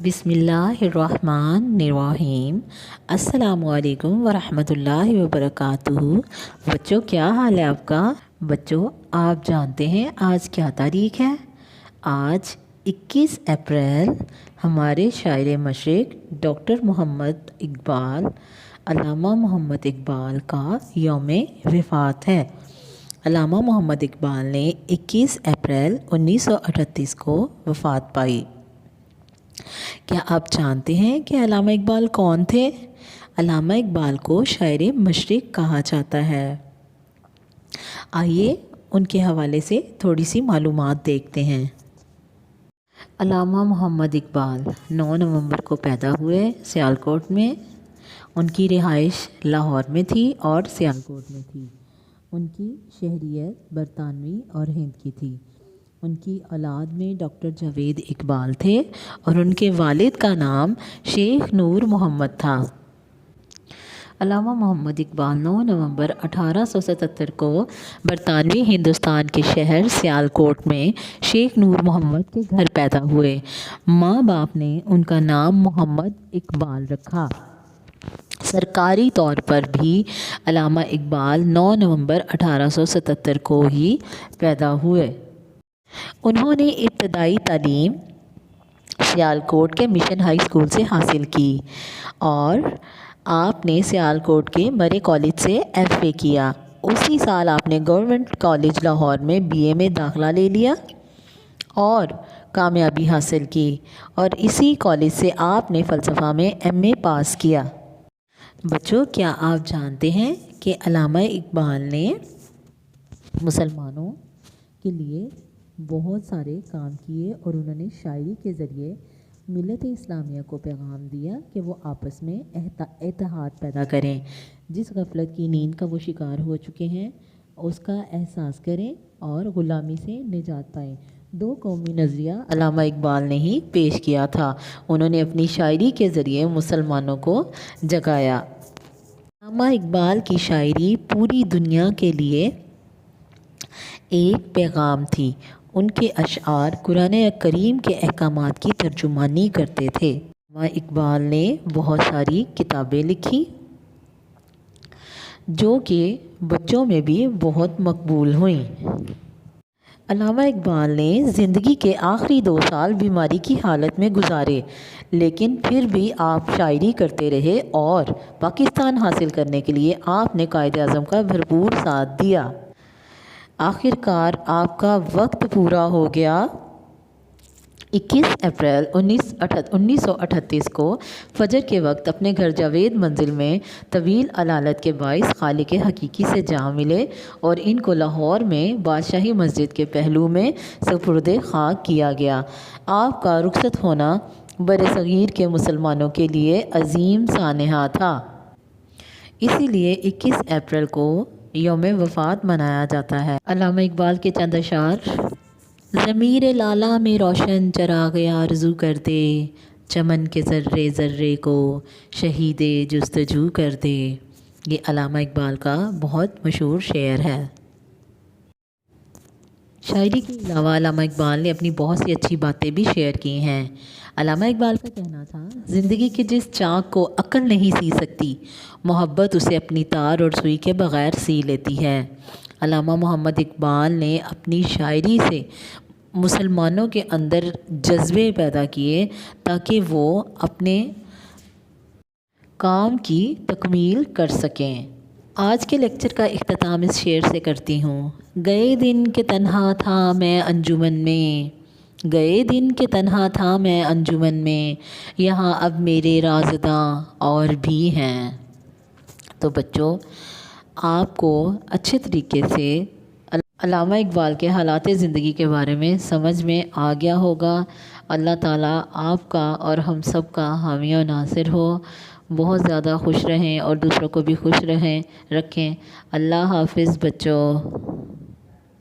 बिस्मिल्लाहिर्रहमानिर्रहीम। अस्सलामुअलैकुम वरहमतुल्लाहि वबरकातुहू। बच्चों, क्या हाल है आपका? बच्चों, आप जानते हैं आज क्या तारीख़ है? आज 21 अप्रैल हमारे शायर मशरिक़ डॉक्टर मोहम्मद इकबाल, अल्लामा मोहम्मद इकबाल का यौम वफ़ात है। अल्लामा मोहम्मद इकबाल ने 21 अप्रैल 1938 को वफ़ात पाई। क्या आप जानते हैं कि अल्लामा इकबाल कौन थे? अल्लामा इकबाल को शायर मशरिक़ कहा जाता है। आइए उनके हवाले से थोड़ी सी मालूमात देखते हैं। अल्लामा मोहम्मद इकबाल 9 नवंबर को पैदा हुए सियालकोट में। उनकी रिहाइश लाहौर में थी और सियालकोट में थी। उनकी शहरियत बरतानवी और हिंद की थी। उनकी औलाद में डॉक्टर जावेद इकबाल थे और उनके वालिद का नाम शेख नूर मोहम्मद था। अल्लामा मोहम्मद इकबाल 9 नवंबर 1877 को बरतानवी हिंदुस्तान के शहर सियालकोट में शेख नूर मोहम्मद के घर पैदा हुए। माँ बाप ने उनका नाम मोहम्मद इकबाल रखा। सरकारी तौर पर भी अल्लामा इकबाल 9 नवंबर 1877 को ही पैदा हुए। उन्होंने इब्तदाई तालीम सियालकोट के मिशन हाई स्कूल से हासिल की और आपने सियालकोट के मरे कॉलेज से एफए किया। उसी साल आपने गवर्नमेंट कॉलेज लाहौर में बीए में दाखिला ले लिया और कामयाबी हासिल की और इसी कॉलेज से आपने फ़लसफ़ा में एमए पास किया। बच्चों, क्या आप जानते हैं कि अल्लामा इकबाल ने मुसलमानों के लिए बहुत सारे काम किए और उन्होंने शायरी के ज़रिए मिलत इस्लामिया को पैगाम दिया कि वो आपस में इत्तेहाद पैदा करें। जिस गफलत की नींद का वो शिकार हो चुके हैं उसका एहसास करें और ग़ुलामी से निजात पाएँ। दो कौमी नज़रिया अल्लामा इकबाल ने ही पेश किया था। उन्होंने अपनी शायरी के ज़रिए मुसलमानों को जगाया। अल्लामा इकबाल की शायरी पूरी दुनिया के लिए एक पैगाम थी। उनके अशआर कुरान करीम के अहकामात की तर्जुमानी करते थे। अल्लामा इकबाल ने बहुत सारी किताबें लिखी जो कि बच्चों में भी बहुत मकबूल हुई। अल्लामा इकबाल ने ज़िंदगी के आखिरी 2 साल बीमारी की हालत में गुजारे, लेकिन फिर भी आप शायरी करते रहे और पाकिस्तान हासिल करने के लिए आपने कायदे आज़म का भरपूर साथ दिया। आखिरकार आपका वक्त पूरा हो गया। 21 अप्रैल 1938 को फजर के वक्त अपने घर जावेद मंजिल में तवील अलालत के बाइस खालिक हकीकी से जा मिले और इनको लाहौर में बादशाही मस्जिद के पहलू में सुपुर्द खाक किया गया। आपका रुखसत होना बरसगीर के मुसलमानों के लिए अजीम सानहा था। इसीलिए 21 अप्रैल को यौम वफ़ात मनाया जाता है। अल्लामा इकबाल के चंद अशार। ज़मीर लाला में रोशन चराग़ आरज़ू कर दे, चमन के ज़र्रे ज़र्रे को शहीदे जुस्तजू कर दे। ये अल्लामा इकबाल का बहुत मशहूर शेर है। शायरी के अलावा अल्लामा इकबाल ने अपनी बहुत सी अच्छी बातें भी शेयर की हैं। अल्लामा इकबाल का कहना था, ज़िंदगी के जिस चाक को अक्ल नहीं सी सकती, मोहब्बत उसे अपनी तार और सुई के बग़ैर सी लेती है। अल्लामा मोहम्मद इकबाल ने अपनी शायरी से मुसलमानों के अंदर जज्बे पैदा किए ताकि वो अपने काम की तकमील कर सकें। आज के लेक्चर का इख्तिताम इस शेर से करती हूँ। गए दिन के तन्हा था मैं अंजुमन में, गए दिन के तन्हा था मैं अंजुमन में, यहाँ अब मेरे राज़दां और भी हैं। तो बच्चों, आपको अच्छे तरीके से अल्लामा इकबाल के हालात ज़िंदगी के बारे में समझ में आ गया होगा। अल्लाह ताला आपका और हम सब का हामी और नासिर हो। बहुत ज़्यादा खुश रहें और दूसरों को भी खुश रखें। अल्लाह हाफ़िज़ बच्चों।